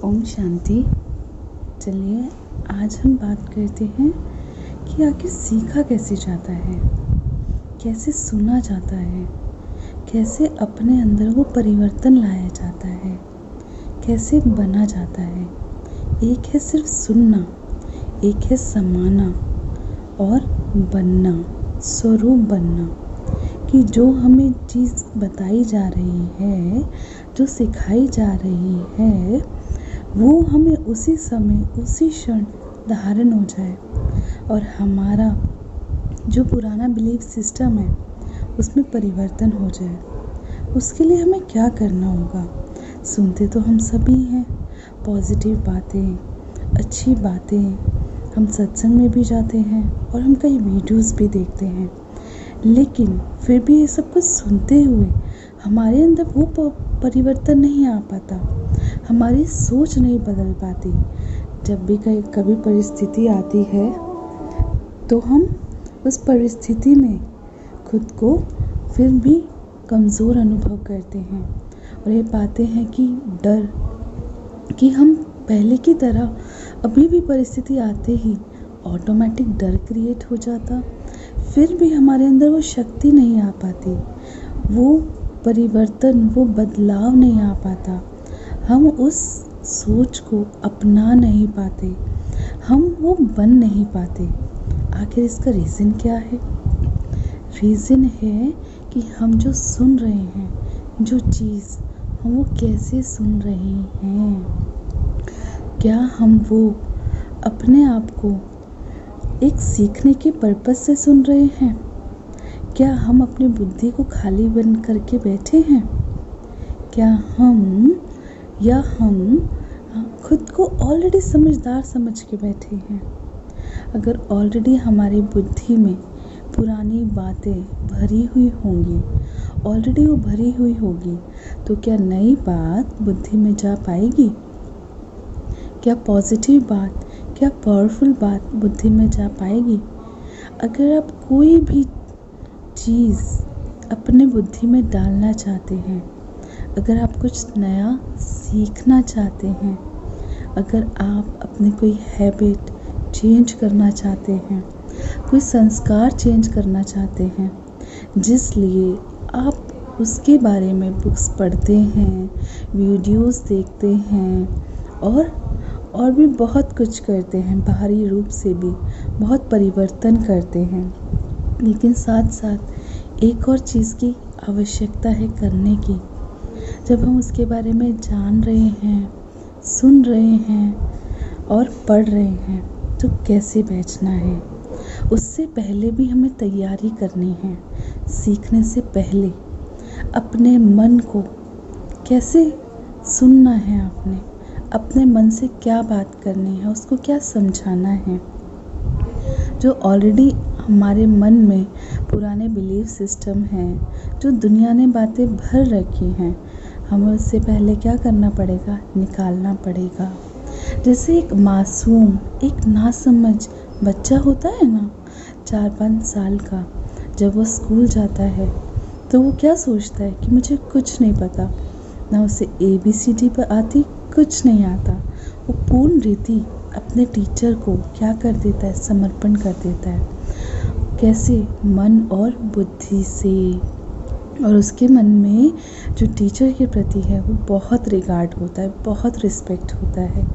ओम शांति। चलिए आज हम बात करते हैं कि आखिर सीखा कैसे जाता है, कैसे सुना जाता है, कैसे अपने अंदर वो परिवर्तन लाया जाता है, कैसे बना जाता है। एक है सिर्फ सुनना, एक है समाना और बनना, स्वरूप बनना। कि जो हमें चीज़ बताई जा रही है, जो सिखाई जा रही है, वो हमें उसी समय उसी क्षण धारण हो जाए और हमारा जो पुराना बिलीफ सिस्टम है उसमें परिवर्तन हो जाए। उसके लिए हमें क्या करना होगा? सुनते तो हम सभी हैं, पॉजिटिव बातें, अच्छी बातें। हम सत्संग में भी जाते हैं और हम कई वीडियोस भी देखते हैं, लेकिन फिर भी ये सब कुछ सुनते हुए हमारे अंदर वो परिवर्तन नहीं आ पाता, हमारी सोच नहीं बदल पाती। जब भी कभी परिस्थिति आती है तो हम उस परिस्थिति में खुद को फिर भी कमज़ोर अनुभव करते हैं और ये पाते हैं कि डर, कि हम पहले की तरह अभी भी परिस्थिति आते ही ऑटोमेटिक डर क्रिएट हो जाता, फिर भी हमारे अंदर वो शक्ति नहीं आ पाती, वो परिवर्तन, वो बदलाव नहीं आ पाता। हम उस सोच को अपना नहीं पाते, हम वो बन नहीं पाते। आखिर इसका रीज़न क्या है? रीज़न है कि हम जो सुन रहे हैं, जो चीज़ हम वो कैसे सुन रहे हैं। क्या हम वो अपने आप को एक सीखने के पर्पस से सुन रहे हैं? क्या हम अपनी बुद्धि को खाली बंद करके बैठे हैं? क्या हम खुद को ऑलरेडी समझदार समझ के बैठे हैं? अगर ऑलरेडी हमारी बुद्धि में पुरानी बातें भरी हुई होंगी, ऑलरेडी वो भरी हुई होगी, तो क्या नई बात बुद्धि में जा पाएगी? क्या पॉजिटिव बात, क्या पावरफुल बात बुद्धि में जा पाएगी? अगर आप कोई भी चीज़ अपने बुद्धि में डालना चाहते हैं, अगर आप कुछ नया सीखना चाहते हैं, अगर आप अपनी कोई हैबिट चेंज करना चाहते हैं, कोई संस्कार चेंज करना चाहते हैं, जिसलिए आप उसके बारे में बुक्स पढ़ते हैं, वीडियोस देखते हैं और भी बहुत कुछ करते हैं, बाहरी रूप से भी बहुत परिवर्तन करते हैं, लेकिन साथ साथ एक और चीज़ की आवश्यकता है करने की। जब हम उसके बारे में जान रहे हैं, सुन रहे हैं और पढ़ रहे हैं, तो कैसे बेचना है, उससे पहले भी हमें तैयारी करनी है। सीखने से पहले अपने मन को कैसे सुनना है, आपने अपने मन से क्या बात करनी है, उसको क्या समझाना है। जो ऑलरेडी हमारे मन में पुराने बिलीफ सिस्टम हैं, जो दुनिया ने बातें भर रखी हैं, हमें उससे पहले क्या करना पड़ेगा? निकालना पड़ेगा। जैसे एक मासूम, एक नासमझ बच्चा होता है ना, 4-5 साल का, जब वो स्कूल जाता है तो वो क्या सोचता है कि मुझे कुछ नहीं पता, ना उसे ABCD पर आती, कुछ नहीं आता। वो पूर्ण रीति अपने टीचर को क्या कर देता है? समर्पण कर देता है। कैसे? मन और बुद्धि से। और उसके मन में जो टीचर के प्रति है वो बहुत रिगार्ड होता है, बहुत रिस्पेक्ट होता है।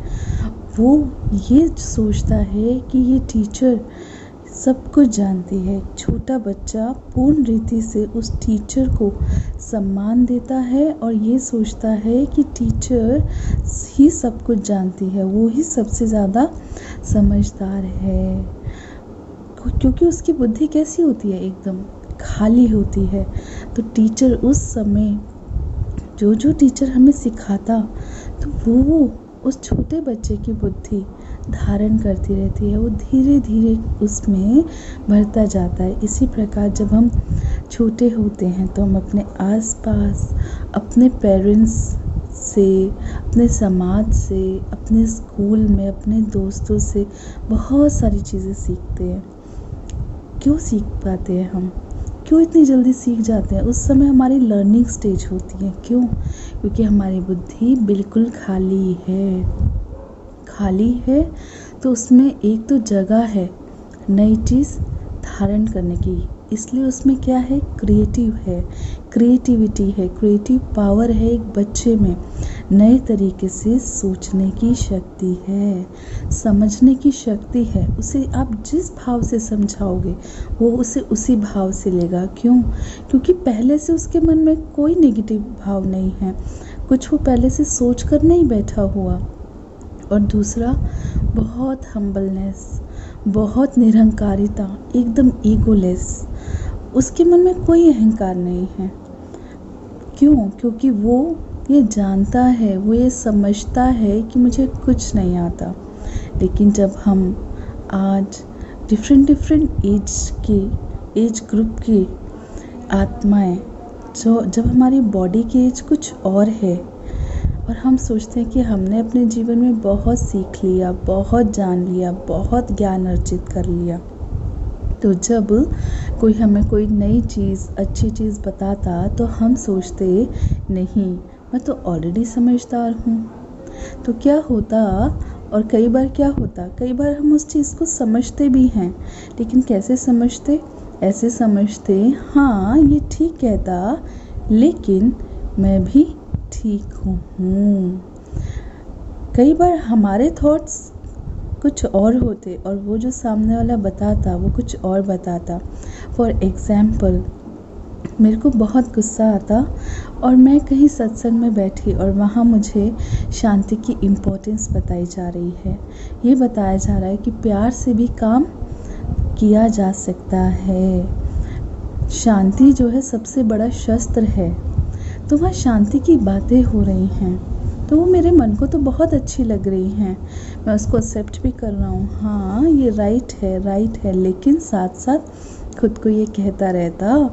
वो ये सोचता है कि ये टीचर सब कुछ जानती है। छोटा बच्चा पूर्ण रीति से उस टीचर को सम्मान देता है और ये सोचता है कि टीचर ही सब कुछ जानती है, वो ही सबसे ज़्यादा समझदार है। क्योंकि उसकी बुद्धि कैसी होती है? एकदम खाली होती है। तो टीचर उस समय जो टीचर हमें सिखाता, तो वो उस छोटे बच्चे की बुद्धि धारण करती रहती है, वो धीरे धीरे उसमें बढ़ता जाता है। इसी प्रकार जब हम छोटे होते हैं तो हम अपने आसपास, अपने पेरेंट्स से, अपने समाज से, अपने स्कूल में, अपने दोस्तों से बहुत सारी चीज़ें सीखते हैं। क्यों सीख पाते हैं हम? क्यों इतनी जल्दी सीख जाते हैं? उस समय हमारी लर्निंग स्टेज होती है। क्यों? क्योंकि हमारी बुद्धि बिल्कुल खाली है। खाली है तो उसमें एक तो जगह है नई चीज़ धारण करने की, इसलिए उसमें क्या है? क्रिएटिविटी है, क्रिएटिव पावर है एक बच्चे में। नए तरीके से सोचने की शक्ति है, समझने की शक्ति है। उसे आप जिस भाव से समझाओगे वो उसे उसी भाव से लेगा। क्यों? क्योंकि पहले से उसके मन में कोई नेगेटिव भाव नहीं है, कुछ वो पहले से सोच कर नहीं बैठा हुआ। और दूसरा, बहुत हम्बलनेस, बहुत निरहंकारिता, एकदम ईगोलेस। उसके मन में कोई अहंकार नहीं है। क्यों? क्योंकि वो ये जानता है, वो ये समझता है कि मुझे कुछ नहीं आता। लेकिन जब हम आज डिफरेंट एज ग्रुप की आत्माएं, जब हमारी बॉडी की एज कुछ और है और हम सोचते हैं कि हमने अपने जीवन में बहुत सीख लिया, बहुत जान लिया, बहुत ज्ञान अर्जित कर लिया, तो जब कोई हमें कोई नई चीज़, अच्छी चीज़ बताता तो हम सोचते नहीं, मैं तो ऑलरेडी समझदार हूँ। तो क्या होता, और कई बार क्या होता, कई बार हम उस चीज़ को समझते भी हैं, लेकिन कैसे समझते? ऐसे समझते, हाँ ये ठीक कहता, लेकिन मैं भी ठीक हूँ। कई बार हमारे थॉट्स कुछ और होते और वो जो सामने वाला बताता वो कुछ और बताता। फॉर एग्ज़ाम्पल, मेरे को बहुत गुस्सा आता और मैं कहीं सत्संग में बैठी और वहाँ मुझे शांति की इम्पोर्टेंस बताई जा रही है। ये बताया जा रहा है कि प्यार से भी काम किया जा सकता है। शांति जो है सबसे बड़ा शस्त्र है। तो वहाँ शांति की बातें हो रही हैं, तो वो मेरे मन को तो बहुत अच्छी लग रही हैं, मैं उसको एक्सेप्ट भी कर रहा हूँ, हाँ ये राइट है। लेकिन साथ साथ खुद को ये कहता रहता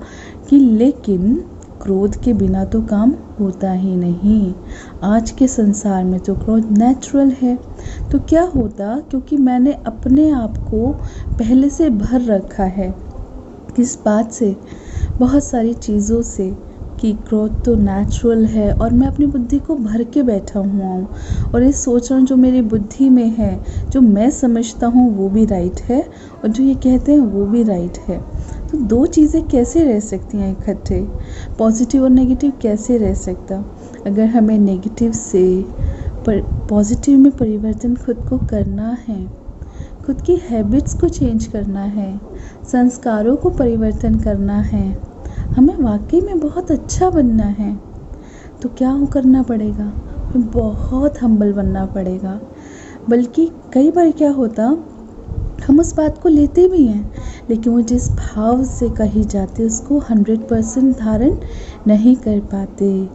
कि लेकिन क्रोध के बिना तो काम होता ही नहीं। आज के संसार में तो क्रोध नेचुरल है। तो क्या होता, क्योंकि मैंने अपने आप को पहले से भर रखा है किस बात से? बहुत सारी चीज़ों से, कि क्रोध तो नेचुरल है और मैं अपनी बुद्धि को भर के बैठा हुआ हूँ और ये सोच रहा हूँ जो मेरी बुद्धि में है, जो मैं समझता हूँ वो भी राइट है और जो ये कहते हैं वो भी राइट है। तो दो चीज़ें कैसे रह सकती हैं इकट्ठे? पॉजिटिव और नेगेटिव कैसे रह सकता? अगर हमें नेगेटिव से पॉजिटिव में परिवर्तन खुद को करना है, खुद की हैबिट्स को चेंज करना है, संस्कारों को परिवर्तन करना है, हमें वाकई में बहुत अच्छा बनना है, तो क्या करना पड़ेगा? हमें बहुत हम्बल बनना पड़ेगा। बल्कि कई बार क्या होता, हम उस बात को लेते भी हैं, लेकिन वो जिस भाव से कही जाती है उसको 100% धारण नहीं कर पाते।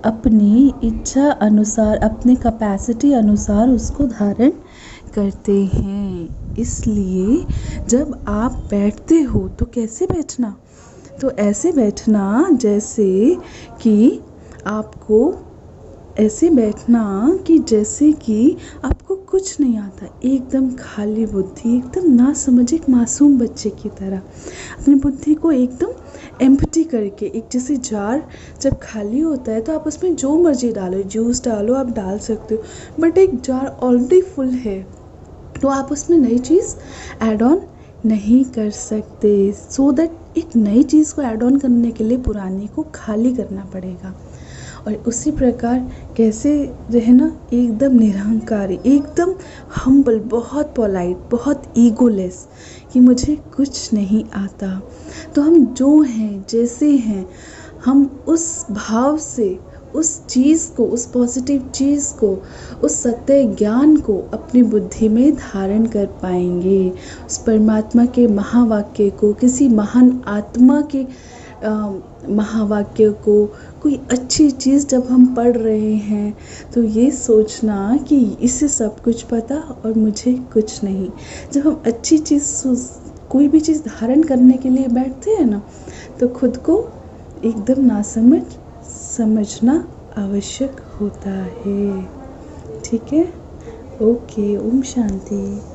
अपनी इच्छा अनुसार, अपनी कैपेसिटी अनुसार उसको धारण करते हैं। इसलिए जब आप बैठते हो तो कैसे बैठना? तो ऐसे बैठना जैसे कि आपको, ऐसे बैठना कि जैसे कि आपको कुछ नहीं आता, एकदम खाली बुद्धि, एकदम ना समझ, एक मासूम बच्चे की तरह अपनी बुद्धि को एकदम एम्प्टी करके। एक जैसे जार जब खाली होता है तो आप उसमें जो मर्जी डालो, जूस डालो, आप डाल सकते हो, बट एक जार ऑलरेडी फुल है तो आप उसमें नई चीज़ ऐड ऑन नहीं कर सकते। सो दैट एक नई चीज़ को ऐड ऑन करने के लिए पुरानी को खाली करना पड़ेगा। और उसी प्रकार कैसे रहना? एकदम निरहंकारी, एकदम हम्बल, बहुत पोलाइट, बहुत ईगोलेस, कि मुझे कुछ नहीं आता। तो हम जो हैं, जैसे हैं, हम उस भाव से उस चीज़ को, उस पॉजिटिव चीज़ को, उस सत्य ज्ञान को अपनी बुद्धि में धारण कर पाएंगे। उस परमात्मा के महावाक्य को, किसी महान आत्मा के महावाक्य को, कोई अच्छी चीज़ जब हम पढ़ रहे हैं तो ये सोचना कि इससे सब कुछ पता और मुझे कुछ नहीं। जब हम अच्छी चीज़, कोई भी चीज़ धारण करने के लिए बैठते हैं ना, तो खुद को एकदम नासमझ समझना आवश्यक होता है। ठीक है? ओके, ओम शांति।